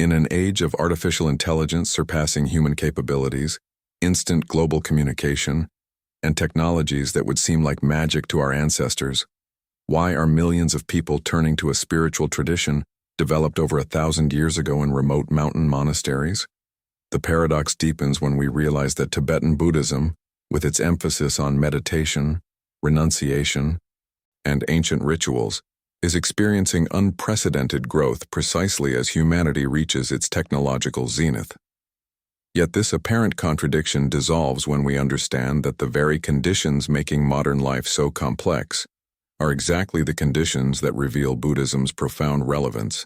In an age of artificial intelligence surpassing human capabilities, instant global communication, and technologies that would seem like magic to our ancestors, why are millions of people turning to a spiritual tradition developed over 1,000 years ago in remote mountain monasteries? The paradox deepens when we realize that Tibetan Buddhism, with its emphasis on meditation, renunciation, and ancient rituals, is experiencing unprecedented growth precisely as humanity reaches its technological zenith. Yet this apparent contradiction dissolves when we understand that the very conditions making modern life so complex are exactly the conditions that reveal Buddhism's profound relevance.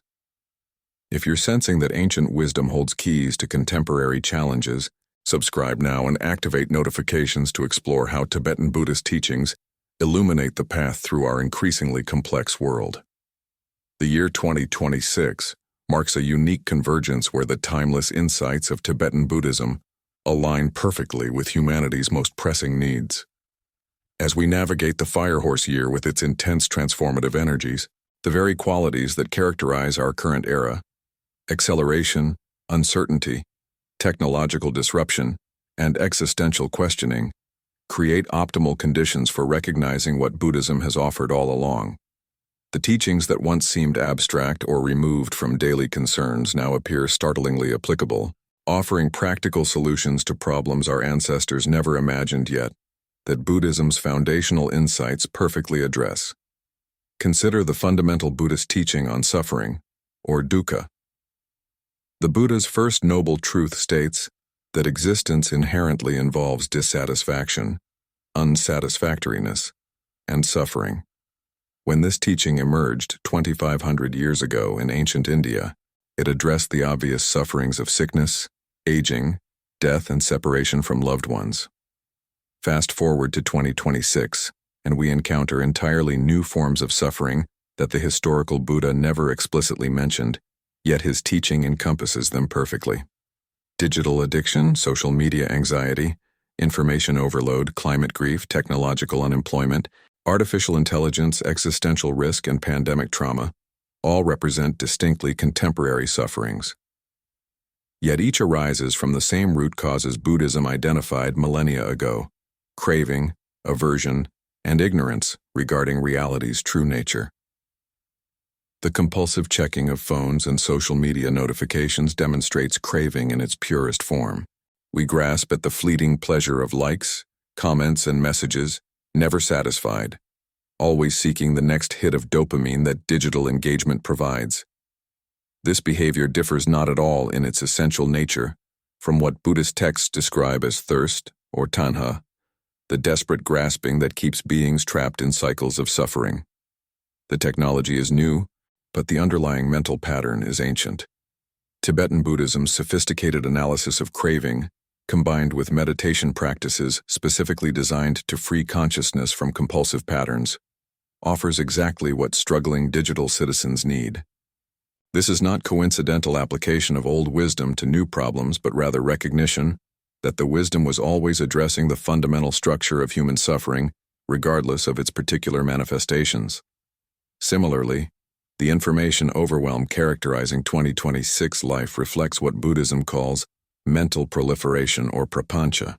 If you're sensing that ancient wisdom holds keys to contemporary challenges, subscribe now and activate notifications to explore how Tibetan Buddhist teachings illuminate the path through our increasingly complex world. The year 2026 marks a unique convergence where the timeless insights of Tibetan Buddhism align perfectly with humanity's most pressing needs. As we navigate the Firehorse year with its intense transformative energies, the very qualities that characterize our current era, acceleration, uncertainty, technological disruption, and existential questioning, create optimal conditions for recognizing what Buddhism has offered all along. The teachings that once seemed abstract or removed from daily concerns now appear startlingly applicable, offering practical solutions to problems our ancestors never imagined yet that Buddhism's foundational insights perfectly address. Consider the fundamental Buddhist teaching on suffering, or dukkha. The Buddha's first noble truth states that existence inherently involves dissatisfaction, unsatisfactoriness, and suffering. When this teaching emerged 2,500 years ago in ancient India, it addressed the obvious sufferings of sickness, aging, death, and separation from loved ones. Fast forward to 2026, and we encounter entirely new forms of suffering that the historical Buddha never explicitly mentioned, yet his teaching encompasses them perfectly. Digital addiction, social media anxiety, information overload, climate grief, technological unemployment, artificial intelligence, existential risk, and pandemic trauma all represent distinctly contemporary sufferings. Yet each arises from the same root causes Buddhism identified millennia ago: craving, aversion, and ignorance regarding reality's true nature. The compulsive checking of phones and social media notifications demonstrates craving in its purest form. We grasp at the fleeting pleasure of likes, comments, and messages, never satisfied, always seeking the next hit of dopamine that digital engagement provides. This behavior differs not at all in its essential nature from what Buddhist texts describe as thirst, or tanha, the desperate grasping that keeps beings trapped in cycles of suffering. The technology is new, but the underlying mental pattern is ancient. Tibetan Buddhism's sophisticated analysis of craving, combined with meditation practices specifically designed to free consciousness from compulsive patterns, offers exactly what struggling digital citizens need. This is not coincidental application of old wisdom to new problems, but rather recognition that the wisdom was always addressing the fundamental structure of human suffering, regardless of its particular manifestations. Similarly, the information overwhelm characterizing 2026 life reflects what Buddhism calls mental proliferation, or prapancha.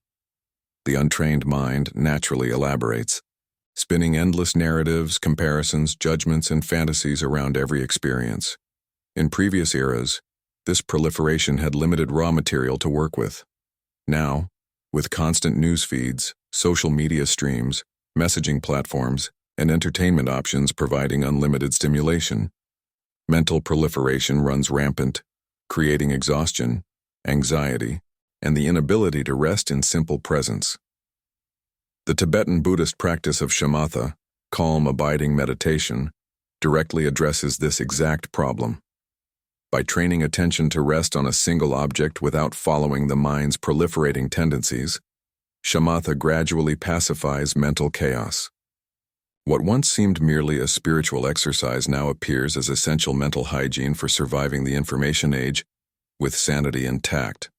The untrained mind naturally elaborates, spinning endless narratives, comparisons, judgments, and fantasies around every experience. In previous eras, this proliferation had limited raw material to work with. Now, with constant news feeds, social media streams, messaging platforms, and entertainment options providing unlimited stimulation, mental proliferation runs rampant, creating exhaustion, anxiety, and the inability to rest in simple presence. The Tibetan Buddhist practice of shamatha, calm abiding meditation, directly addresses this exact problem. By training attention to rest on a single object without following the mind's proliferating tendencies, shamatha gradually pacifies mental chaos. What once seemed merely a spiritual exercise now appears as essential mental hygiene for surviving the information age with sanity and tact.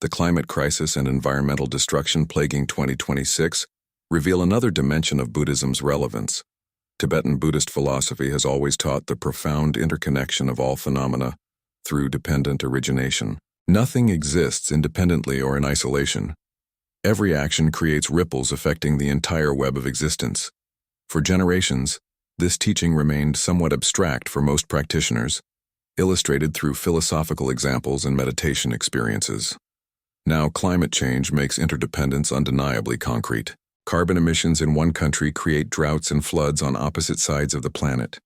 The climate crisis and environmental destruction plaguing 2026 reveal another dimension of Buddhism's relevance. Tibetan Buddhist philosophy has always taught the profound interconnection of all phenomena, through dependent origination. Nothing exists independently or in isolation. Every action creates ripples affecting the entire web of existence. For generations, this teaching remained somewhat abstract for most practitioners, illustrated through philosophical examples and meditation experiences. Now, climate change makes interdependence undeniably concrete. Carbon emissions in one country create droughts and floods on opposite sides of the planet.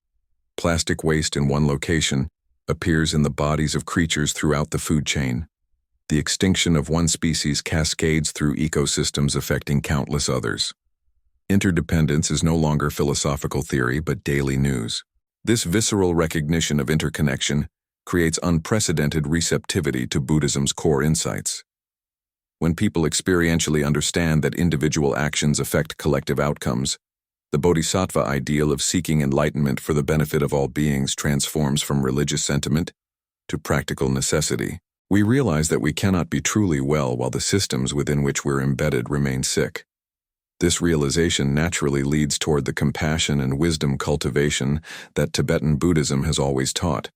Plastic waste in one location appears in the bodies of creatures throughout the food chain. The extinction of one species cascades through ecosystems affecting countless others. Interdependence is no longer philosophical theory but daily news. This visceral recognition of interconnection creates unprecedented receptivity to Buddhism's core insights. When people experientially understand that individual actions affect collective outcomes, the bodhisattva ideal of seeking enlightenment for the benefit of all beings transforms from religious sentiment to practical necessity. We realize that we cannot be truly well while the systems within which we're embedded remain sick. This realization naturally leads toward the compassion and wisdom cultivation that Tibetan Buddhism has always taught,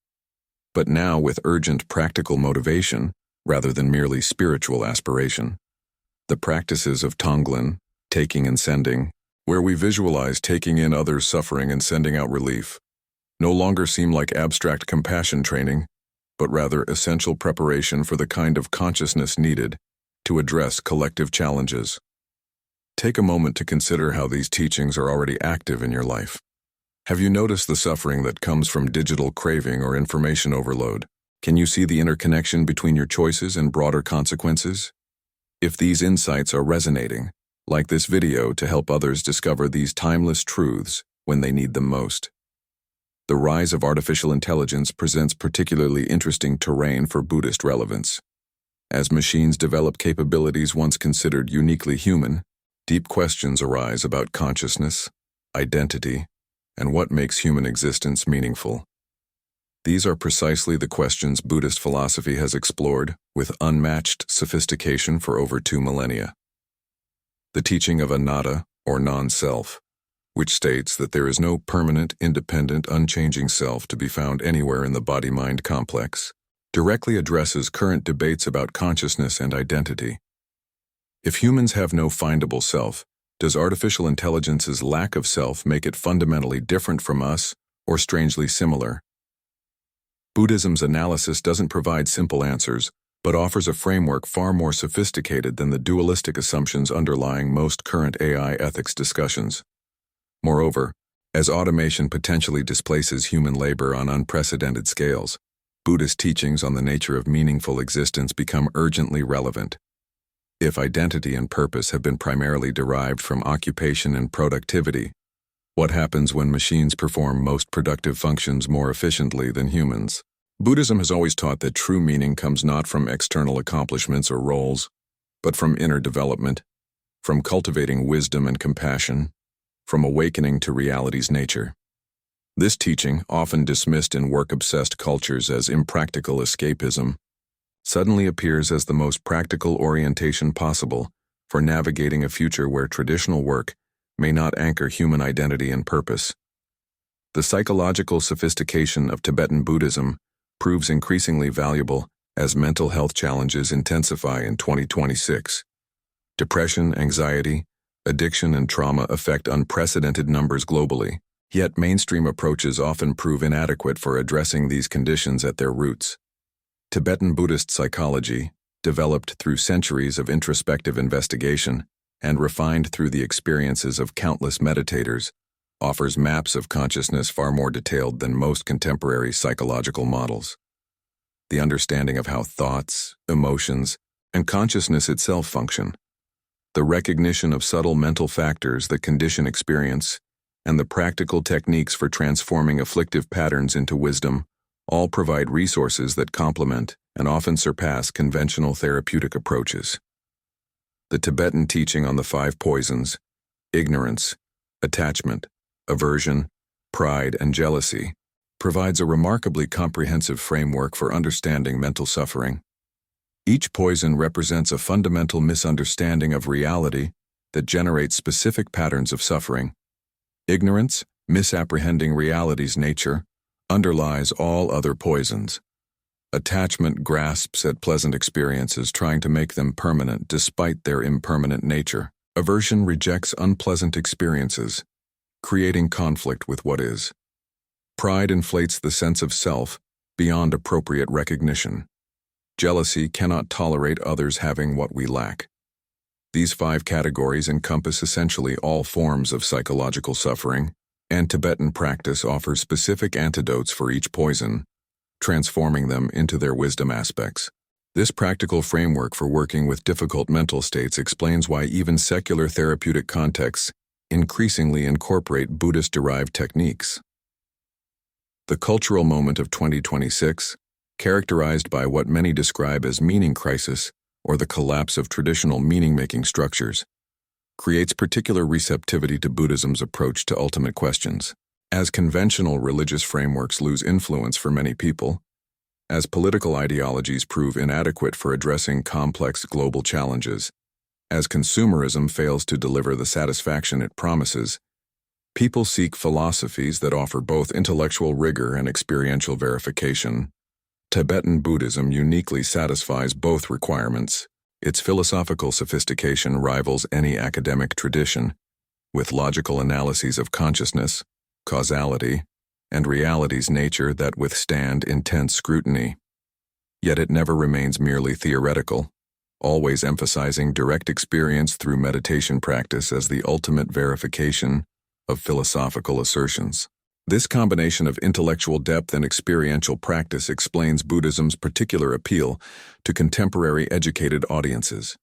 but now with urgent practical motivation rather than merely spiritual aspiration. The practices of Tonglen, taking and sending, where we visualize taking in others' suffering and sending out relief, no longer seem like abstract compassion training, but rather essential preparation for the kind of consciousness needed to address collective challenges. Take a moment to consider how these teachings are already active in your life. Have you noticed the suffering that comes from digital craving or information overload? Can you see the interconnection between your choices and broader consequences? If these insights are resonating, like this video to help others discover these timeless truths when they need them most. The rise of artificial intelligence presents particularly interesting terrain for Buddhist relevance. As machines develop capabilities once considered uniquely human, deep questions arise about consciousness, identity, and what makes human existence meaningful. These are precisely the questions Buddhist philosophy has explored with unmatched sophistication for over 2 millennia. The teaching of anatta, or non-self, which states that there is no permanent, independent, unchanging self to be found anywhere in the body-mind complex, directly addresses current debates about consciousness and identity. If humans have no findable self, does artificial intelligence's lack of self make it fundamentally different from us or strangely similar? Buddhism's analysis doesn't provide simple answers, but offers a framework far more sophisticated than the dualistic assumptions underlying most current AI ethics discussions. Moreover, as automation potentially displaces human labor on unprecedented scales, Buddhist teachings on the nature of meaningful existence become urgently relevant. If identity and purpose have been primarily derived from occupation and productivity, what happens when machines perform most productive functions more efficiently than humans? Buddhism has always taught that true meaning comes not from external accomplishments or roles, but from inner development, from cultivating wisdom and compassion, from awakening to reality's nature. This teaching, often dismissed in work-obsessed cultures as impractical escapism, suddenly appears as the most practical orientation possible for navigating a future where traditional work may not anchor human identity and purpose. The psychological sophistication of Tibetan Buddhism proves increasingly valuable as mental health challenges intensify in 2026. Depression, anxiety, addiction, and trauma affect unprecedented numbers globally, yet mainstream approaches often prove inadequate for addressing these conditions at their roots. Tibetan Buddhist psychology, developed through centuries of introspective investigation and refined through the experiences of countless meditators, offers maps of consciousness far more detailed than most contemporary psychological models. The understanding of how thoughts, emotions, and consciousness itself function, the recognition of subtle mental factors that condition experience, and the practical techniques for transforming afflictive patterns into wisdom, all provide resources that complement and often surpass conventional therapeutic approaches. The Tibetan teaching on the 5 poisons, ignorance, attachment, aversion, pride, and jealousy, provides a remarkably comprehensive framework for understanding mental suffering. Each poison represents a fundamental misunderstanding of reality that generates specific patterns of suffering. Ignorance, misapprehending reality's nature, underlies all other poisons. Attachment grasps at pleasant experiences, trying to make them permanent despite their impermanent nature. Aversion rejects unpleasant experiences, creating conflict with what is. Pride inflates the sense of self beyond appropriate recognition. Jealousy cannot tolerate others having what we lack. These 5 categories encompass essentially all forms of psychological suffering, and Tibetan practice offers specific antidotes for each poison, transforming them into their wisdom aspects. This practical framework for working with difficult mental states explains why even secular therapeutic contexts increasingly incorporate Buddhist-derived techniques. The cultural moment of 2026, characterized by what many describe as meaning crisis or the collapse of traditional meaning-making structures, creates particular receptivity to Buddhism's approach to ultimate questions. As conventional religious frameworks lose influence for many people, as political ideologies prove inadequate for addressing complex global challenges, as consumerism fails to deliver the satisfaction it promises, people seek philosophies that offer both intellectual rigor and experiential verification. Tibetan Buddhism uniquely satisfies both requirements. Its philosophical sophistication rivals any academic tradition, with logical analyses of consciousness, causality, and reality's nature that withstand intense scrutiny. Yet it never remains merely theoretical, always emphasizing direct experience through meditation practice as the ultimate verification of philosophical assertions. This combination of intellectual depth and experiential practice explains Buddhism's particular appeal to contemporary educated audiences.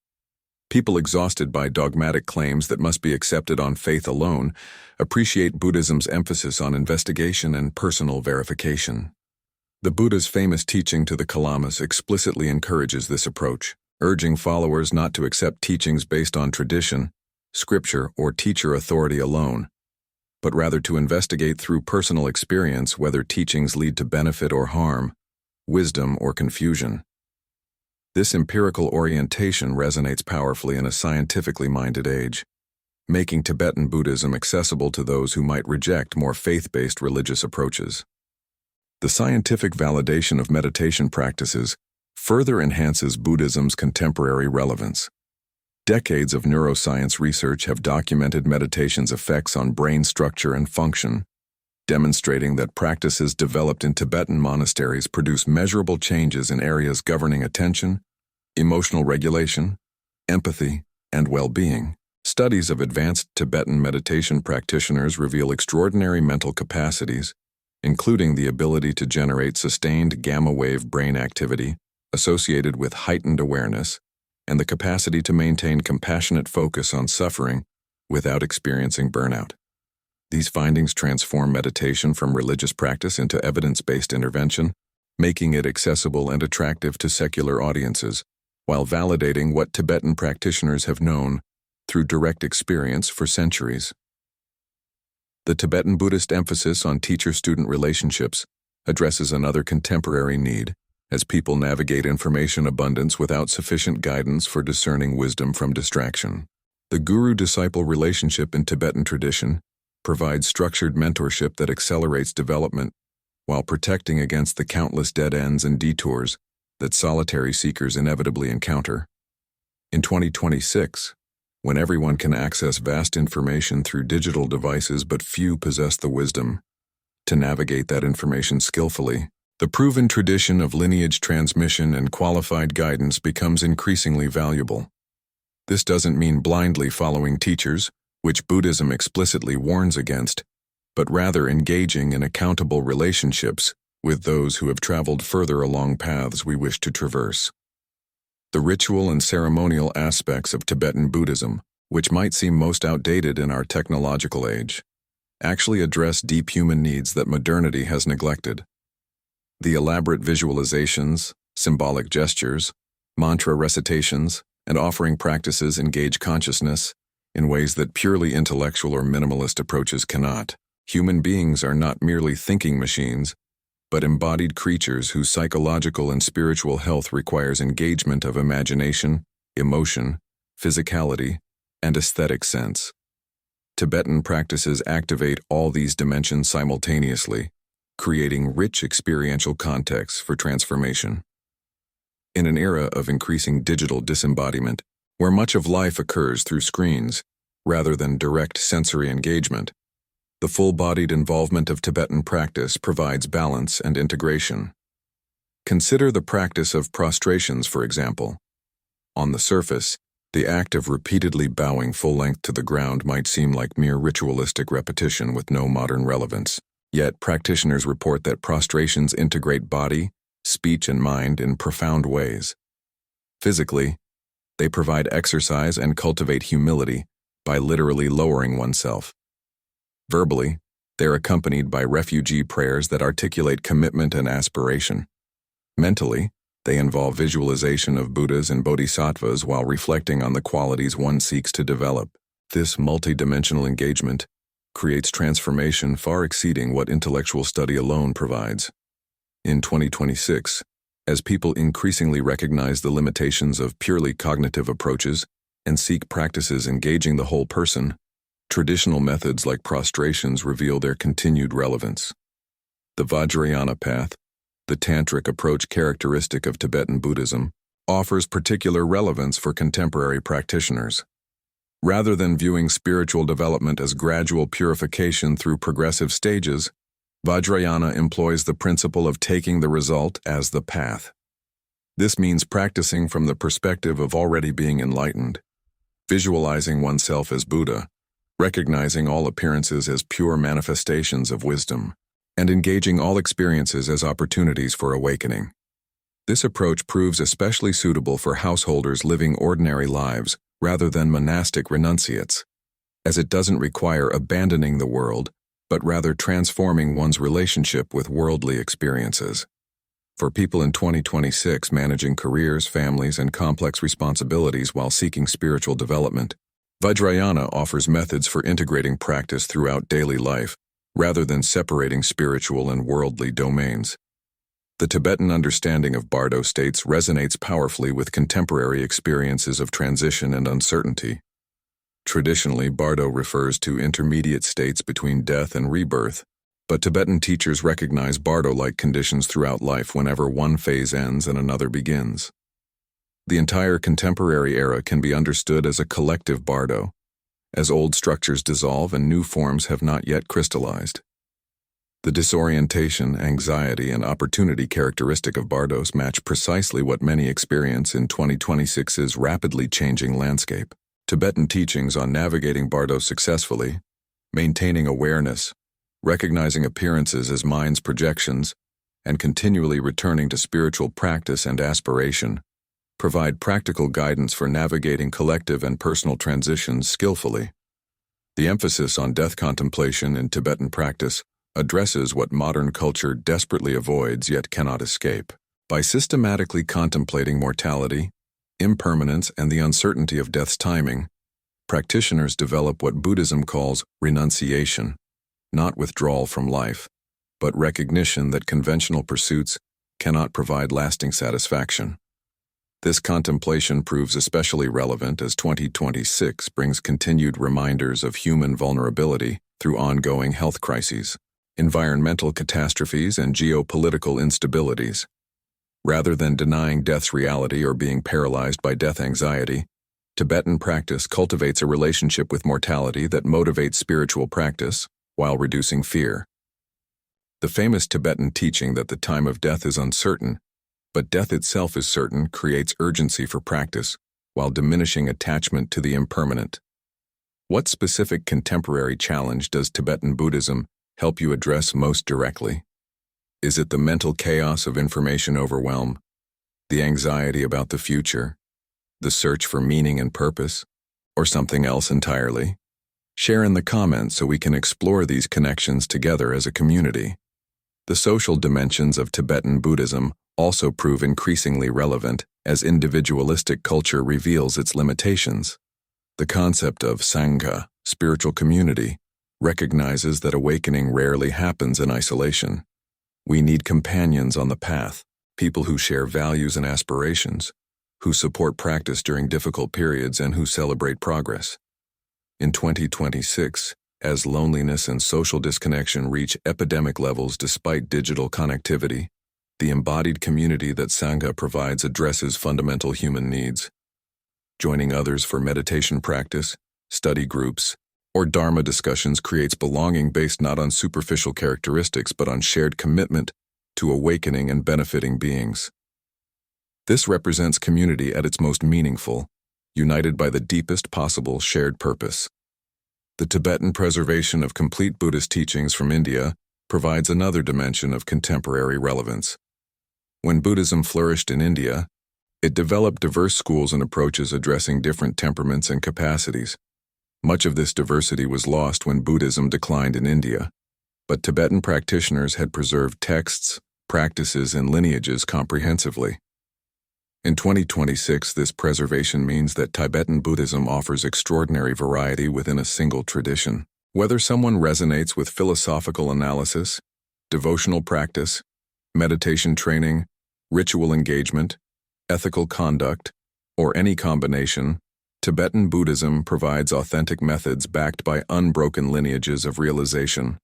People exhausted by dogmatic claims that must be accepted on faith alone appreciate Buddhism's emphasis on investigation and personal verification. The Buddha's famous teaching to the Kalamas explicitly encourages this approach, urging followers not to accept teachings based on tradition, scripture, or teacher authority alone, but rather to investigate through personal experience whether teachings lead to benefit or harm, wisdom or confusion. This empirical orientation resonates powerfully in a scientifically minded age, making Tibetan Buddhism accessible to those who might reject more faith-based religious approaches. The scientific validation of meditation practices further enhances Buddhism's contemporary relevance. Decades of neuroscience research have documented meditation's effects on brain structure and function, demonstrating that practices developed in Tibetan monasteries produce measurable changes in areas governing attention, emotional regulation, empathy, and well-being. Studies of advanced Tibetan meditation practitioners reveal extraordinary mental capacities, including the ability to generate sustained gamma-wave brain activity associated with heightened awareness, and the capacity to maintain compassionate focus on suffering without experiencing burnout. These findings transform meditation from religious practice into evidence-based intervention, making it accessible and attractive to secular audiences, while validating what Tibetan practitioners have known through direct experience for centuries. The Tibetan Buddhist emphasis on teacher-student relationships addresses another contemporary need, as people navigate information abundance without sufficient guidance for discerning wisdom from distraction. The guru-disciple relationship in Tibetan tradition provides structured mentorship that accelerates development while protecting against the countless dead ends and detours that solitary seekers inevitably encounter. In 2026, when everyone can access vast information through digital devices but few possess the wisdom to navigate that information skillfully, the proven tradition of lineage transmission and qualified guidance becomes increasingly valuable. This doesn't mean blindly following teachers, which Buddhism explicitly warns against, but rather engaging in accountable relationships with those who have traveled further along paths we wish to traverse. The ritual and ceremonial aspects of Tibetan Buddhism, which might seem most outdated in our technological age, actually address deep human needs that modernity has neglected. The elaborate visualizations, symbolic gestures, mantra recitations, and offering practices engage consciousness in ways that purely intellectual or minimalist approaches cannot. Human beings are not merely thinking machines, but embodied creatures whose psychological and spiritual health requires engagement of imagination, emotion, physicality, and aesthetic sense. Tibetan practices activate all these dimensions simultaneously, creating rich experiential contexts for transformation. In an era of increasing digital disembodiment, where much of life occurs through screens, rather than direct sensory engagement, the full-bodied involvement of Tibetan practice provides balance and integration. Consider the practice of prostrations, for example. On the surface, the act of repeatedly bowing full length to the ground might seem like mere ritualistic repetition with no modern relevance. Yet, practitioners report that prostrations integrate body, speech, and mind in profound ways. Physically, they provide exercise and cultivate humility by literally lowering oneself. Verbally, they're accompanied by refugee prayers that articulate commitment and aspiration. Mentally, they involve visualization of Buddhas and Bodhisattvas while reflecting on the qualities one seeks to develop. This multidimensional engagement creates transformation far exceeding what intellectual study alone provides. In 2026, as people increasingly recognize the limitations of purely cognitive approaches and seek practices engaging the whole person, traditional methods like prostrations reveal their continued relevance. The Vajrayana path, the tantric approach characteristic of Tibetan Buddhism, offers particular relevance for contemporary practitioners. Rather than viewing spiritual development as gradual purification through progressive stages, Vajrayana employs the principle of taking the result as the path. This means practicing from the perspective of already being enlightened, visualizing oneself as Buddha, recognizing all appearances as pure manifestations of wisdom, and engaging all experiences as opportunities for awakening. This approach proves especially suitable for householders living ordinary lives rather than monastic renunciates, as it doesn't require abandoning the world, but rather transforming one's relationship with worldly experiences. For people in 2026 managing careers, families, and complex responsibilities while seeking spiritual development, Vajrayana offers methods for integrating practice throughout daily life, rather than separating spiritual and worldly domains. The Tibetan understanding of bardo states resonates powerfully with contemporary experiences of transition and uncertainty. Traditionally, bardo refers to intermediate states between death and rebirth, but Tibetan teachers recognize bardo-like conditions throughout life whenever one phase ends and another begins. The entire contemporary era can be understood as a collective bardo, as old structures dissolve and new forms have not yet crystallized. The disorientation, anxiety, and opportunity characteristic of bardos match precisely what many experience in 2026's rapidly changing landscape. Tibetan teachings on navigating bardo successfully, maintaining awareness, recognizing appearances as mind's projections, and continually returning to spiritual practice and aspiration, provide practical guidance for navigating collective and personal transitions skillfully. The emphasis on death contemplation in Tibetan practice addresses what modern culture desperately avoids yet cannot escape. By systematically contemplating mortality, impermanence, and the uncertainty of death's timing, practitioners develop what Buddhism calls renunciation, not withdrawal from life, but recognition that conventional pursuits cannot provide lasting satisfaction. This contemplation proves especially relevant as 2026 brings continued reminders of human vulnerability through ongoing health crises, environmental catastrophes, and geopolitical instabilities. Rather than denying death's reality or being paralyzed by death anxiety, Tibetan practice cultivates a relationship with mortality that motivates spiritual practice while reducing fear. The famous Tibetan teaching that the time of death is uncertain, but death itself is certain creates urgency for practice while diminishing attachment to the impermanent. What specific contemporary challenge does Tibetan Buddhism help you address most directly? Is it the mental chaos of information overwhelm, the anxiety about the future, the search for meaning and purpose, or something else entirely? Share in the comments so we can explore these connections together as a community. The social dimensions of Tibetan Buddhism also prove increasingly relevant as individualistic culture reveals its limitations. The concept of Sangha, spiritual community, recognizes that awakening rarely happens in isolation. We need companions on the path, people who share values and aspirations, who support practice during difficult periods and who celebrate progress. In 2026, As loneliness and social disconnection reach epidemic levels despite digital connectivity, the embodied community that Sangha provides addresses fundamental human needs. Joining others for meditation practice, study groups, or Dharma discussions creates belonging based not on superficial characteristics but on shared commitment to awakening and benefiting beings. This represents community at its most meaningful, united by the deepest possible shared purpose. The Tibetan preservation of complete Buddhist teachings from India provides another dimension of contemporary relevance. When Buddhism flourished in India, it developed diverse schools and approaches addressing different temperaments and capacities. Much of this diversity was lost when Buddhism declined in India, but Tibetan practitioners had preserved texts, practices, and lineages comprehensively. In 2026, this preservation means that Tibetan Buddhism offers extraordinary variety within a single tradition. Whether someone resonates with philosophical analysis, devotional practice, meditation training, ritual engagement, ethical conduct, or any combination, Tibetan Buddhism provides authentic methods backed by unbroken lineages of realization.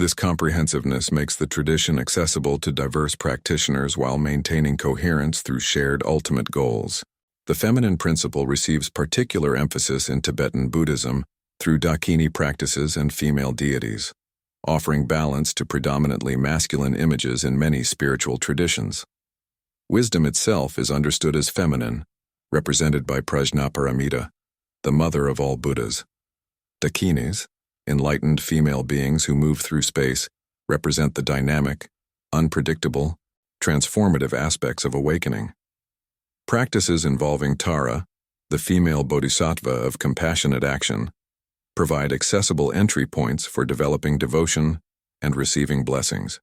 This comprehensiveness makes the tradition accessible to diverse practitioners while maintaining coherence through shared ultimate goals. The feminine principle receives particular emphasis in Tibetan Buddhism through Dakini practices and female deities, offering balance to predominantly masculine images in many spiritual traditions. Wisdom itself is understood as feminine, represented by Prajnaparamita, the mother of all Buddhas. Dakinis, enlightened female beings who move through space, represent the dynamic, unpredictable, transformative aspects of awakening. Practices involving Tara, the female bodhisattva of compassionate action, provide accessible entry points for developing devotion and receiving blessings.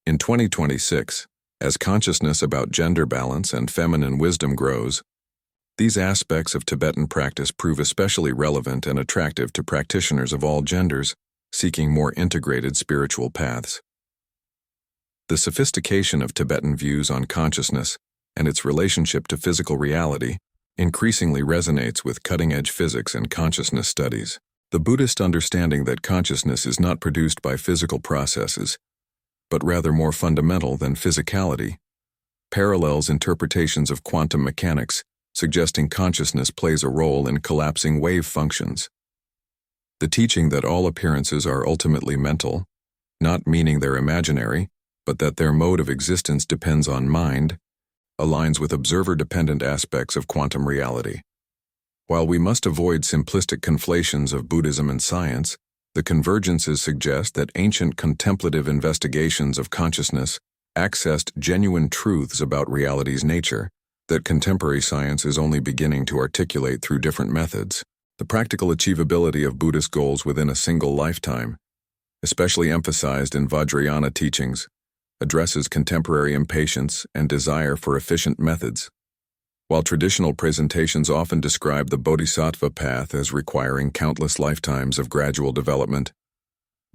In 2026, as consciousness about gender balance and feminine wisdom grows, these aspects of Tibetan practice prove especially relevant and attractive to practitioners of all genders seeking more integrated spiritual paths. The sophistication of Tibetan views on consciousness and its relationship to physical reality increasingly resonates with cutting-edge physics and consciousness studies. The Buddhist understanding that consciousness is not produced by physical processes, but rather more fundamental than physicality, parallels interpretations of quantum mechanics, suggesting consciousness plays a role in collapsing wave functions. The teaching that all appearances are ultimately mental, not meaning they're imaginary, but that their mode of existence depends on mind, aligns with observer-dependent aspects of quantum reality. While we must avoid simplistic conflations of Buddhism and science, the convergences suggest that ancient contemplative investigations of consciousness accessed genuine truths about reality's nature that contemporary science is only beginning to articulate through different methods. The practical achievability of Buddhist goals within a single lifetime, especially emphasized in Vajrayana teachings, addresses contemporary impatience and desire for efficient methods. While traditional presentations often describe the bodhisattva path as requiring countless lifetimes of gradual development,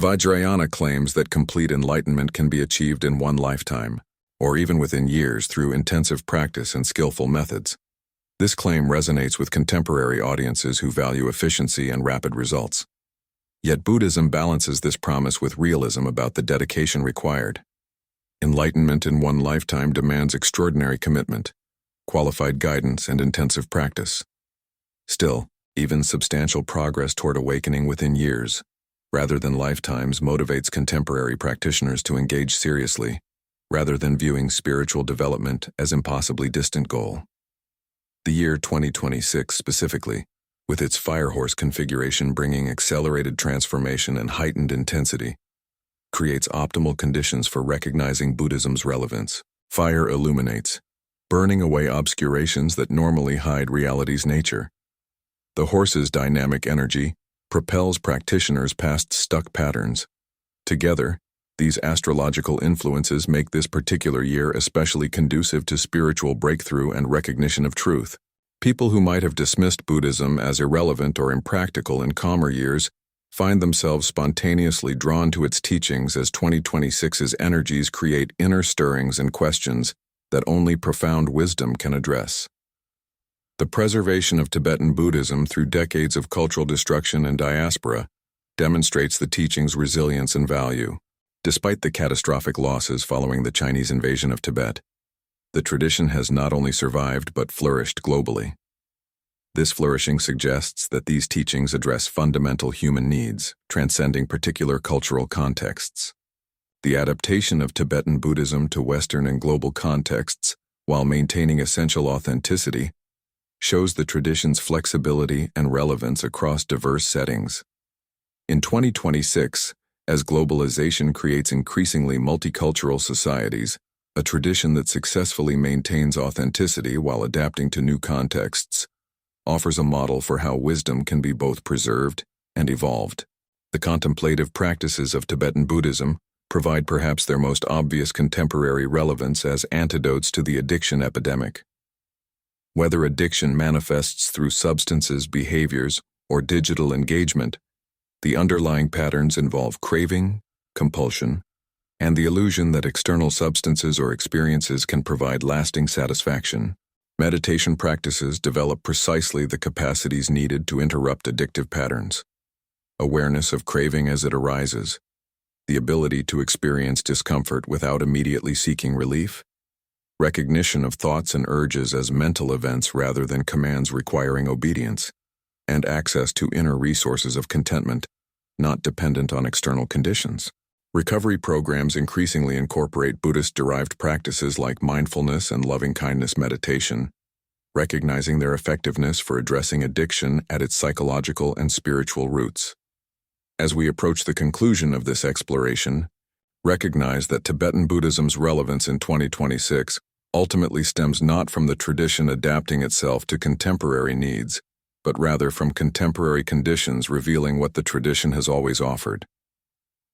Vajrayana claims that complete enlightenment can be achieved in one lifetime, or even within years through intensive practice and skillful methods. This claim resonates with contemporary audiences who value efficiency and rapid results. Yet Buddhism balances this promise with realism about the dedication required. Enlightenment in one lifetime demands extraordinary commitment, qualified guidance, and intensive practice. Still, even substantial progress toward awakening within years, rather than lifetimes, motivates contemporary practitioners to engage seriously, rather than viewing spiritual development as impossibly distant goal. The year 2026 specifically, with its firehorse configuration bringing accelerated transformation and heightened intensity, creates optimal conditions for recognizing Buddhism's relevance. Fire illuminates, burning away obscurations that normally hide reality's nature. The horse's dynamic energy propels practitioners past stuck patterns. Together, these astrological influences make this particular year especially conducive to spiritual breakthrough and recognition of truth. People who might have dismissed Buddhism as irrelevant or impractical in calmer years find themselves spontaneously drawn to its teachings as 2026's energies create inner stirrings and questions that only profound wisdom can address. The preservation of Tibetan Buddhism through decades of cultural destruction and diaspora demonstrates the teaching's resilience and value. Despite the catastrophic losses following the Chinese invasion of Tibet, the tradition has not only survived but flourished globally. This flourishing suggests that these teachings address fundamental human needs, transcending particular cultural contexts. The adaptation of Tibetan Buddhism to Western and global contexts, while maintaining essential authenticity, shows the tradition's flexibility and relevance across diverse settings. In 2026, as globalization creates increasingly multicultural societies, a tradition that successfully maintains authenticity while adapting to new contexts offers a model for how wisdom can be both preserved and evolved. The contemplative practices of Tibetan Buddhism provide perhaps their most obvious contemporary relevance as antidotes to the addiction epidemic. Whether addiction manifests through substances, behaviors, or digital engagement, the underlying patterns involve craving, compulsion, and the illusion that external substances or experiences can provide lasting satisfaction. Meditation practices develop precisely the capacities needed to interrupt addictive patterns. Awareness of craving as it arises, the ability to experience discomfort without immediately seeking relief, recognition of thoughts and urges as mental events rather than commands requiring obedience, and access to inner resources of contentment, not dependent on external conditions. Recovery programs increasingly incorporate Buddhist-derived practices like mindfulness and loving-kindness meditation, recognizing their effectiveness for addressing addiction at its psychological and spiritual roots. As we approach the conclusion of this exploration, recognize that Tibetan Buddhism's relevance in 2026 ultimately stems not from the tradition adapting itself to contemporary needs, but rather from contemporary conditions revealing what the tradition has always offered.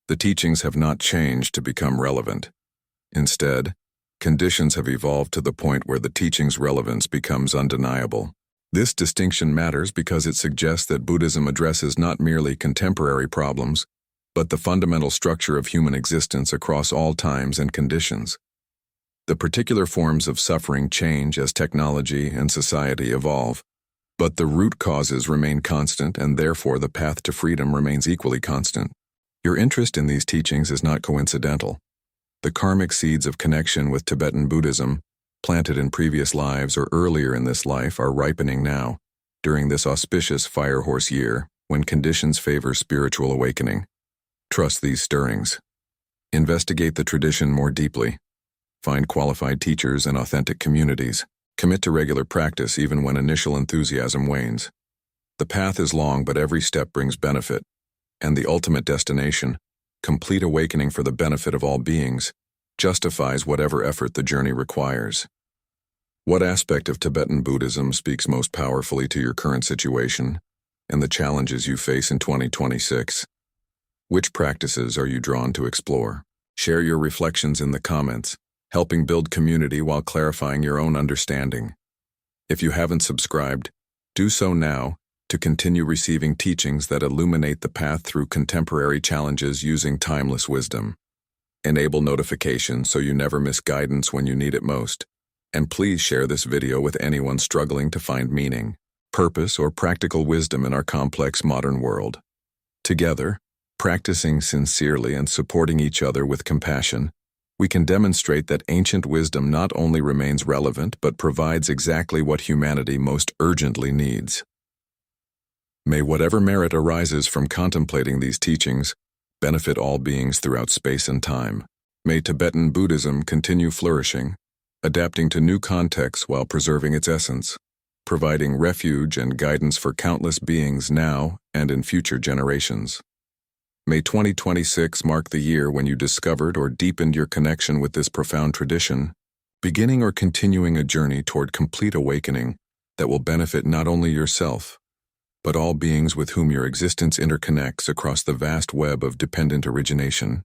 The teachings have not changed to become relevant. Instead, conditions have evolved to the point where the teaching's relevance becomes undeniable. This distinction matters because it suggests that Buddhism addresses not merely contemporary problems, but the fundamental structure of human existence across all times and conditions. The particular forms of suffering change as technology and society evolve, but the root causes remain constant, and therefore the path to freedom remains equally constant. Your interest in these teachings is not coincidental. The karmic seeds of connection with Tibetan Buddhism, planted in previous lives or earlier in this life, are ripening now, during this auspicious firehorse year, when conditions favor spiritual awakening. Trust these stirrings. Investigate the tradition more deeply. Find qualified teachers and authentic communities. Commit to regular practice even when initial enthusiasm wanes. The path is long, but every step brings benefit. And the ultimate destination, complete awakening for the benefit of all beings, justifies whatever effort the journey requires. What aspect of Tibetan Buddhism speaks most powerfully to your current situation and the challenges you face in 2026? Which practices are you drawn to explore? Share your reflections in the comments, helping build community while clarifying your own understanding. If you haven't subscribed, do so now to continue receiving teachings that illuminate the path through contemporary challenges using timeless wisdom. Enable notifications so you never miss guidance when you need it most. And please share this video with anyone struggling to find meaning, purpose, or practical wisdom in our complex modern world. Together, practicing sincerely and supporting each other with compassion, we can demonstrate that ancient wisdom not only remains relevant but provides exactly what humanity most urgently needs. May whatever merit arises from contemplating these teachings benefit all beings throughout space and time. May Tibetan Buddhism continue flourishing, adapting to new contexts while preserving its essence, providing refuge and guidance for countless beings now and in future generations. May 2026 mark the year when you discovered or deepened your connection with this profound tradition, beginning or continuing a journey toward complete awakening that will benefit not only yourself, but all beings with whom your existence interconnects across the vast web of dependent origination.